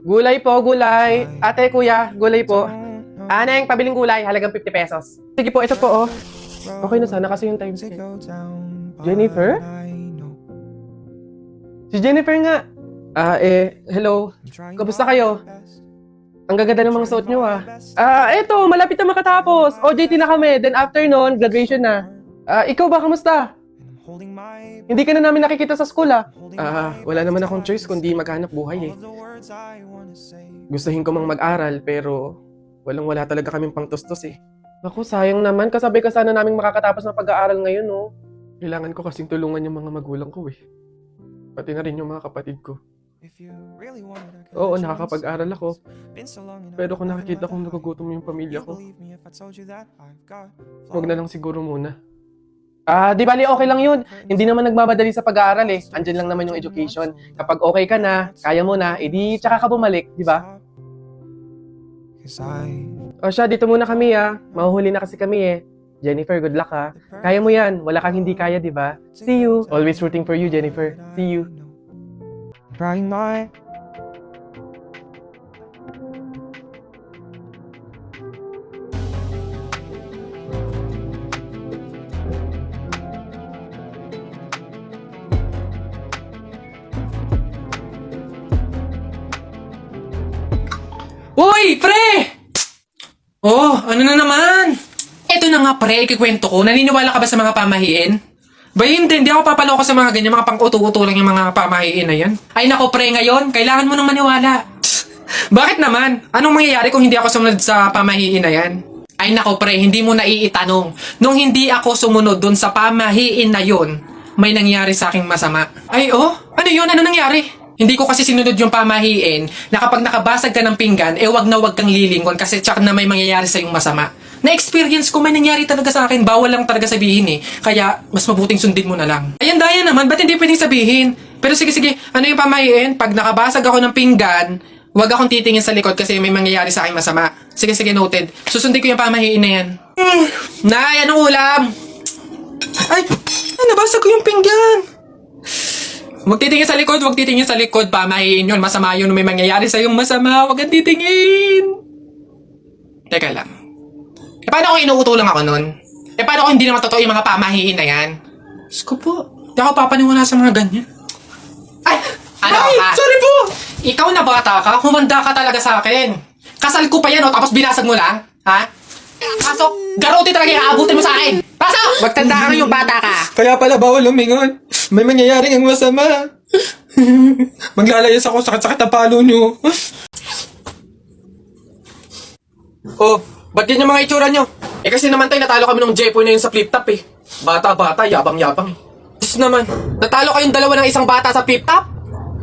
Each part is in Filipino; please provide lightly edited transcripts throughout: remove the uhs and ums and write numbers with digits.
Gulay po, gulay. Ate, kuya, gulay po. Neng, pabiling gulay, halagang 50 pesos. Sige po, ito po, oh. Okay na sana kasi yung time scale. Jennifer? Si Jennifer nga. Hello. Kamusta kayo? Ang gaganda ng mga suot nyo, ah. Eto, malapit na makatapos. OJT na kami, then after nun, graduation na. Ikaw ba, kamusta? Hindi ka na namin nakikita sa school, ah. Wala naman akong choice kundi maghanap buhay, eh. Gustuhin ko mang mag-aral, pero walang-wala talaga kaming pangtustos, eh. Naku, sayang naman. Kasabay ka sana naming makakatapos ng pag-aaral ngayon, oh. Kailangan ko kasing tulungan yung mga magulang ko, eh. Pati na rin yung mga kapatid ko. Oo, nakakapag-aral ako. Pero kung nakikita kong nagugutom yung pamilya ko, huwag na lang siguro muna. Di bali, okay lang yun. Hindi naman nagmamadali sa pag-aaral, eh. Andyan lang naman yung education. Kapag okay ka na, kaya mo na, edi tsaka ka bumalik, di ba? O siya, dito muna kami, ah. Mahuhuli na kasi kami, eh. Jennifer, good luck, ha. Kaya mo yan. Wala kang hindi kaya, di ba? See you. Always rooting for you, Jennifer. See you. Trying my Uy, pre! Oh, ano na naman? Eto na nga, pre, ikikwento ko. Naniniwala ka ba sa mga pamahiin? Ba, hindi ako papaloko sa mga ganyan, mga pang-uto-uto lang yung mga pamahiin na yan. Ay nako, pre, ngayon, kailangan mo nang maniwala. Bakit naman? Anong mangyayari kung hindi ako sumunod sa pamahiin na yan? Ay nako, pre, hindi mo na iitanong. Nung hindi ako sumunod dun sa pamahiin na yun, may nangyari sa aking masama. Ay, oh? Ano yun? Ano nangyari? Hindi ko kasi sinunod yung pamahiin na kapag nakabasag ka ng pinggan, wag na wag kang lilingon kasi tsak na may mangyayari sa yung masama. Na-experience ko, may nangyari talaga sa akin. Bawal lang talaga sabihin, eh. Kaya, mas mabuting sundin mo na lang. Ayan, daya naman. Ba't hindi pwedeng sabihin? Pero sige, ano yung pamahiin? Pag nakabasag ako ng pinggan, wag akong titingin sa likod kasi may mangyayari sa akin masama. Sige, noted. Susundin ko yung pamahiin na yan. Nay, anong ulam? Ay, nabasag ko yung pinggan. Huwag titingin sa likod, pamahiin yun, masama yun, may mangyayari sa yung masama, huwag kang titingin. Teka lang. Paano kung inuuto lang ako nun? Paano kung hindi naman totoo yung mga pamahiin na yan? Diyos ko po, hindi ako papaniwala sa mga ganyan. Ay! Ano ka? Sorry po! Ikaw na bata ka, humanda ka talaga sa akin. Kasal ko pa yan, tapos binasag mo lang? Ha? Pasok! Garote talaga yung aabutin mo sa akin! Pasok! Magtanda ka yung bata ka! Kaya pala bawal lumingon. May mangyayaring ang masama. Maglalayas ako, sakit-sakit ang palo nyo. Oh, ba't ganyan mga itsura nyo? Kasi naman tayo natalo kami ng Jepoy na yun sa flip-top, eh. Bata-bata, yabang-yabang, eh. Diyos naman, natalo kayong dalawa ng isang bata sa flip-top?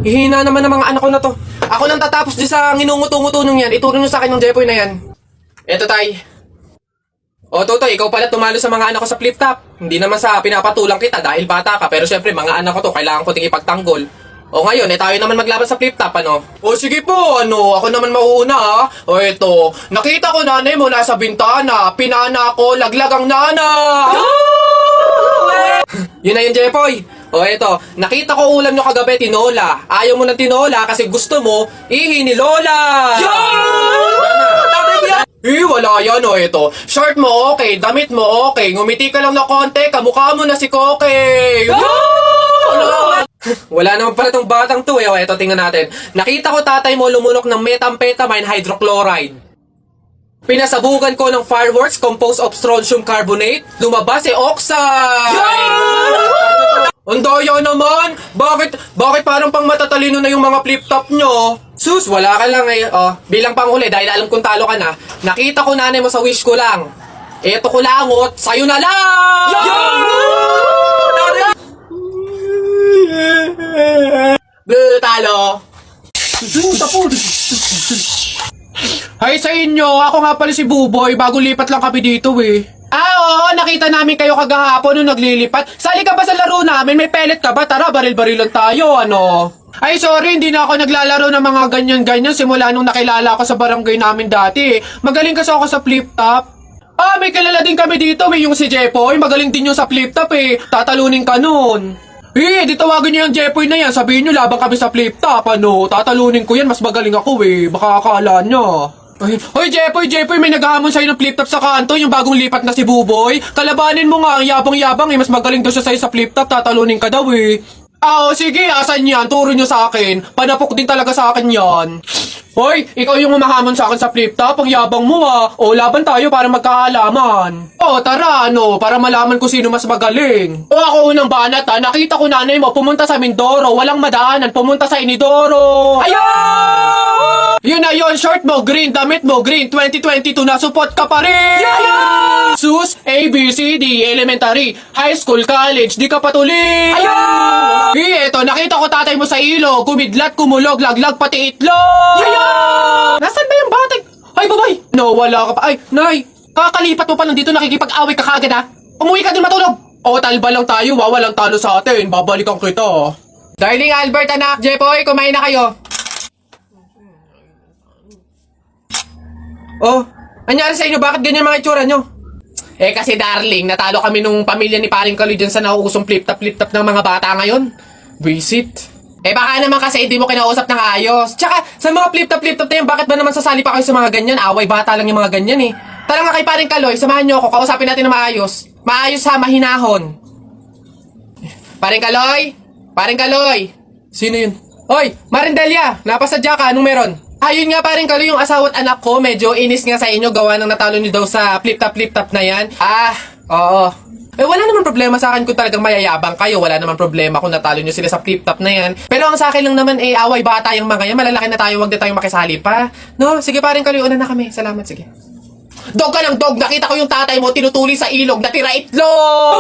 Hihina naman ng mga anak ko na to. Ako nang tatapos di sa nginunguto-nguto nung yan, ituro nyo sa akin ng Jepoy na yan. Eto, tay. O, Totoy, ikaw pala tumalo sa mga anak ko sa flip-top. Hindi naman sa pinapatulang kita dahil bata ka, pero syempre, mga anak ko to, kailangan ko ting ipagtanggol. O ngayon, tayo naman maglaban sa flip-top, ano? O sige po, ako naman mauuna, ha? O eto, nakita ko nanay mo nasa bintana, pinana ko, laglag ang nana! Yun na yun, Jepoy. O eto, nakita ko ulam nyo kagabi, tinola. Ayaw mo ng tinola kasi gusto mo, ihi ni Lola! Wala yan, eto. Short mo okay, damit mo okay, ngumiti ka lang na konti, kamukha mo na si Koke! Wala naman pala tong batang to, eh. O, eto, tingnan natin. Nakita ko tatay mo lumunok ng methamphetamine hydrochloride. Pinasabugan ko ng fireworks composed of strontium carbonate. Lumabas oxide! Ang daya naman! Bakit parang pang matatalino na yung mga flip-top nyo? Sus, wala ka lang eh. Oh, bilang panghuli, dahil alam kong talo ka na, nakita ko nanay mo sa wish ko lang. Eto ko langot, sa'yo na lang! Talo! Hi sa inyo, ako nga pala si Buboy, bago lipat lang kami dito eh. Oo, nakita namin kayo kagahapon nung naglilipat. Sali ka ba sa laro namin? May pellet ka ba? Tara, baril-barilan tayo, ano? Ay, sorry, hindi na ako naglalaro ng mga ganyan-ganyan simula nung nakilala ako sa barangay namin dati. Magaling kasi ako sa flip-top. May kilala din kami dito, may yung si Jepoy. Magaling din yung sa flip-top eh. Tatalunin ka nun. Di tawagan niyo yung Jepoy na yan. Sabihin niyo, laban kami sa flip top, ano? Tatalunin ko yan, mas magaling ako eh. Baka akala niya. Ay, hoy, Jepoy, may naghahamon sa'yo ng flip top sa kanto, yung bagong lipat na si Buboy. Kalabanin mo nga, ang yabang-yabang eh. Mas magaling daw siya sa'yo sa flip top, tatalunin ka daw eh. Sige, asan yan? Turo niyo sa akin. Panapok din talaga sa akin yan. Hoy, ikaw yung umahamon sa akin sa flip top, ang yabang mo ah. Laban tayo para magkaalaman. Tara, para malaman ko sino mas magaling. Ako unang banat ha, nakita ko nanay mo pumunta sa Mindoro, walang madaanan, pumunta sa Inidoro. Ayun! Yun na yun, short mo green, damit mo green, 2022 na support ka pa rin! Sus, A, B, C, D, elementary, high school, college, di ka patuloy! Ayun! Eto, nakita ko tatay mo sa ilog, kumidlat, kumulog, laglag, pati itlog! Nasaan ba yung batang? Ay, babay! No, wala ka pa. Ay, nay! Kakalipat mo pa lang dito, nakikipag-away ka kagad ha? Umuwi ka din matulog! Talba lang tayo, walang talo sa atin. Babalikan kita. Darling Albert, anak, Jepoy, kumain na kayo. Anyari sa inyo? Bakit ganyan mga itsura nyo? Kasi darling, natalo kami nung pamilya ni Paring Kaloy dyan sa nauusong flip-top ng mga bata ngayon. Visit. Baka naman kasi hindi mo kinausap ng ayos. Tsaka, sa mga flip-top na yan, bakit ba naman sasali pa kayo sa mga ganyan? Away bata lang yung mga ganyan eh. Tara nga kay Paring Kaloy, samahan nyo ako, kausapin natin na maayos. Maayos ha, mahinahon. Paring Kaloy? Paring Kaloy? Sino yun? Hoy, Marindelia, napasadya ka, anong meron? Ayun nga Paring Kaloy, yung asawa at anak ko, medyo inis nga sa inyo, gawa ng natalo nyo daw sa flip-top na yan. Oo. Wala naman problema sa akin kung talagang mayayabang kayo. Wala naman problema kung natalo nyo sila sa flip-top na yan. Pero ang sa akin lang naman, away bata yung mga yan. Malalaki na tayo, wag na tayong makisali pa. No? Sige Paring Kaloy, una na kami. Salamat, sige. Dog ka ng dog! Nakita ko yung tatay mo tinutuli sa ilog, natira itlog!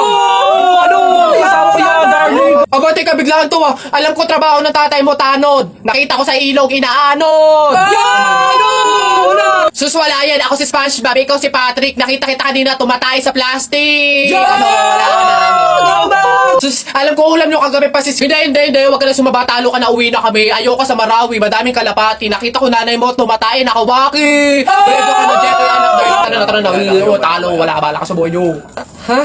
Isaw ko yan, darling! Teka, biglaan to Alam ko trabaho ng tatay mo, tanod. Nakita ko sa ilog, inaanod! Sus, wala yan. Ako si SpongeBob, ikaw si Patrick. Nakita kita kanina tumatay sa plastic! Sus, alam ko ulam nyo kagabi pa sis. Hindi. Huwag ka na sumaba. Talo ka na, uwi na kami. Ayoko sa Marawi. Madaming kalapati. Nakita ko nanay mo tumatay. Nakawaki. Pwede ka na, Jepoy, anak. Tara na. Talo. Wala ka bala ka sa buhay nyo. Ha?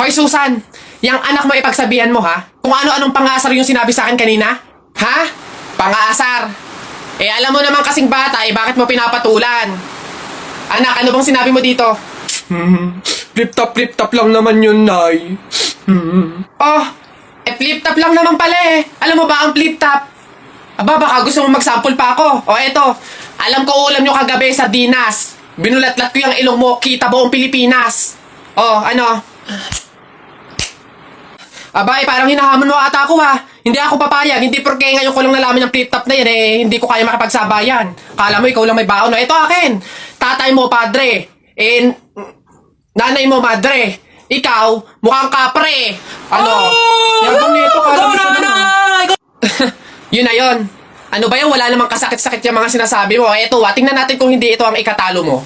Hoy, Susan. Yang anak mo ipagsabihan mo, ha? Kung ano-anong pangasar yung sinabi sa akin kanina? Ha? Pangasar. Alam mo naman kasing bata, bakit mo pinapatulan? Anak, ano bang sinabi mo dito? Flip-top lang naman yun, Nay. Flip-top lang naman pala eh. Alam mo ba ang flip-top? Baka gusto mo mag-sample pa ako. Eto. Alam ko ulam nyo kagabi, sardinas. Binulatlat ko yung ilong mo, kita buong Pilipinas. Ano? Parang hinahamon mo ata ako ha. Hindi ako papayag. Hindi porke ngayon ko lang nalaman ng flip-top na yan hindi ko kaya makapagsabayan. Kala mo ikaw lang may baon. Ito akin. Tatay mo, padre. Nanay mo, madre. Ikaw, mukhang kapre. Yabang nito, kala mo siya naman. Yun na yun. Ano ba yun? Wala namang kasakit-sakit yung mga sinasabi mo. Eto, tingnan natin kung hindi ito ang ikatalo mo.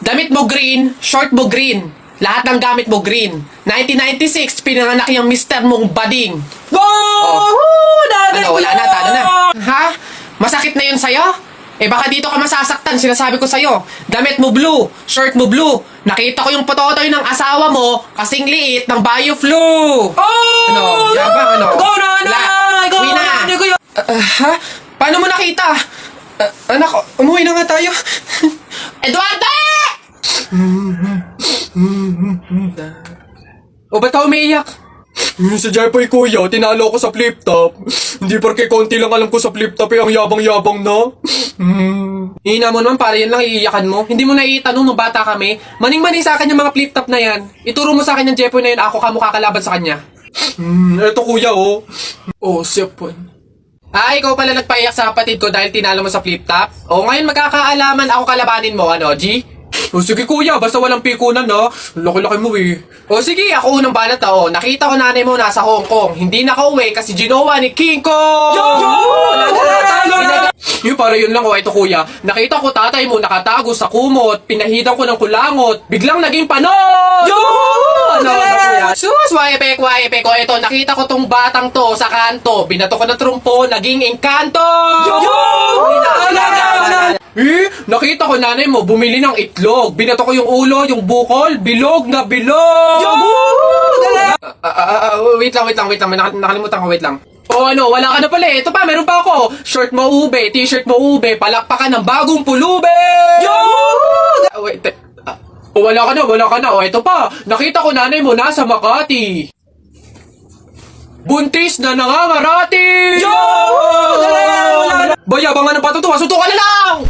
Damit mo green, short mo green. Lahat ng gamit mo green. 1996, pinanganak yung mister mong bading. Wala na, talo na. Ha? Masakit na yun sa'yo? Baka dito ka masasaktan, sinasabi ko sa'yo. Damit mo blue, shirt mo blue. Nakita ko yung pototoy ng asawa mo, kasing liit ng BioFlu. Yabang, Go na! Uwi na! Ha? Paano mo nakita? Anak, umuwi na nga tayo. Eduardo! Ba't ka umiiyak? Si Jepoy, kuya, tinalo ko sa flip-top. Hindi porke konti lang alam ko sa flip-top ang yabang-yabang na. Hina mo naman, para yan lang iiyakan mo. Hindi mo na itanong nung bata kami. Maning-maning sa akin yung mga flip-top na yan. Ituro mo sa akin yung Jepoy na yun, ako ka mukha kalaban sa kanya. Eto kuya, Sipon. Ikaw pala nagpaiyak sa kapatid ko dahil tinalo mo sa flip-top? Ngayon magkakaalaman ako kalabanin mo, G? sige kuya, basta walang pikunan na. Laki-laki mo Sige, ako unang banat na Nakita ko nanay mo nasa Hong Kong. Hindi nakauwi kasi ginawa ni King Kong! Para yun lang ito kuya. Nakita ko tatay mo nakatago sa kumot. Pinahidan ko ng kulangot. Biglang naging panot! Kuya? Sus, wayepek. Ito, nakita ko tong batang to sa kanto. Binato ko ng trumpo, naging engkanto! Nakita ko nanay mo bumili ng itlog. Binato ko yung ulo, yung bukol, bilog na bilog! Wait lang. Nakalimutan ko, wait lang. Oh, ano, wala ka na pala eh. Ito pa, meron pa ako. Short mo ube, t-shirt mo ube, palakpakan ng bagong pulube! Yo! Wait, wala ka na. Oh, ito pa. Nakita ko nanay mo nasa Makati. Buntis na nangangarati! Yo! Bayabangan ng patutuwa, suntukan na lang!